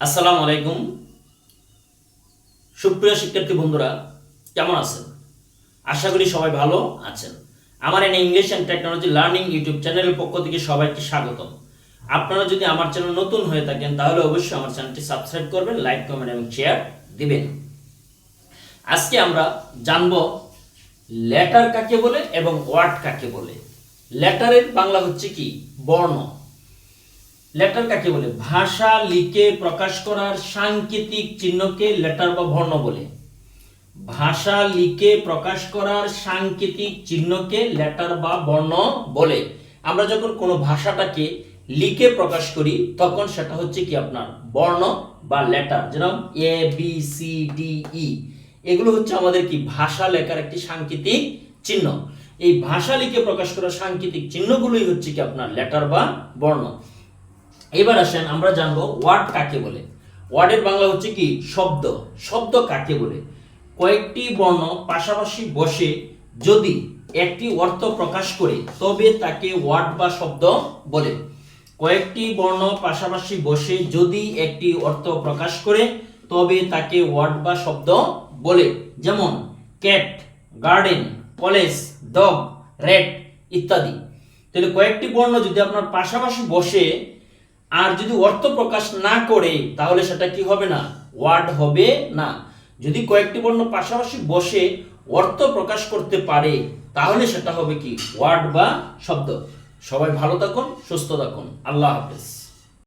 আসসালামু আলাইকুম। সুপ্রিয় শিক্ষার্থী বন্ধুরা, কেমন আছেন? আশা করি সবাই ভালো আছেন। আমার N English and technology learning YouTube চ্যানেলের পক্ষ থেকে সবাইকে স্বাগতম। আপনারা যদি আমার চ্যানেল নতুন হয়ে থাকেন তাহলে অবশ্যই আমার চ্যানেলটি সাবস্ক্রাইব করবেন, লাইক, কমেন্ট এবং শেয়ার দিবেন। আজকে আমরা জানব লেটার কাকে বলে এবং ওয়ার্ড কাকে বলে। লেটারের বাংলা হচ্ছে কি? বর্ণ। লেটার কাকে বলে? ভাষা লিখে প্রকাশ করার সাংকেতিক চিহ্নকে লেটার বা বর্ণ বলে। ভাষা লিখে প্রকাশ করার সাংকেতিক চিহ্নকে লেটার বা বর্ণ বলে। আমরা যখন কোনো ভাষাটাকে লিখে প্রকাশ করি তখন সেটা হচ্ছে কি আপনার বর্ণ বা লেটার। যেরকম A B C D E, এগুলো হচ্ছে আমাদের কি ভাষা লেখার একটি সাংকেতিক চিহ্ন। এই ভাষা লিখে প্রকাশ করার সাংকেতিক চিহ্নগুলোই হচ্ছে কি আপনার লেটার বা বর্ণ। এবার আসেন আমরা জানবো ওয়ার্ড কাকে বলে। ওয়ার্ডের বাংলা হচ্ছে কি? শব্দ। শব্দ কাকে বলে? কয়েকটি বর্ণ পাশাপাশি বসে যদি একটি অর্থ প্রকাশ করে তবে তাকে ওয়ার্ড বা শব্দ বলে। কয়েকটি বর্ণ পাশাপাশি বসে যদি একটি অর্থ প্রকাশ করে তবে তাকে ওয়ার্ড বা শব্দ বলে। যেমন cat, garden, college, dog, red ইত্যাদি। তাহলে কয়েকটি বর্ণ যদি আপনার পাশাপাশি বসে আর যদি অর্থ প্রকাশ না করে তাহলে সেটা কি হবে না? ওয়ার্ড হবে না। যদি কয়েকটি বর্ণ পাশাপাশি বসে অর্থ প্রকাশ করতে পারে তাহলে সেটা হবে কি? ওয়ার্ড বা শব্দ। সবাই ভালো থাকুন, সুস্থ থাকুন। আল্লাহ হাফেজ।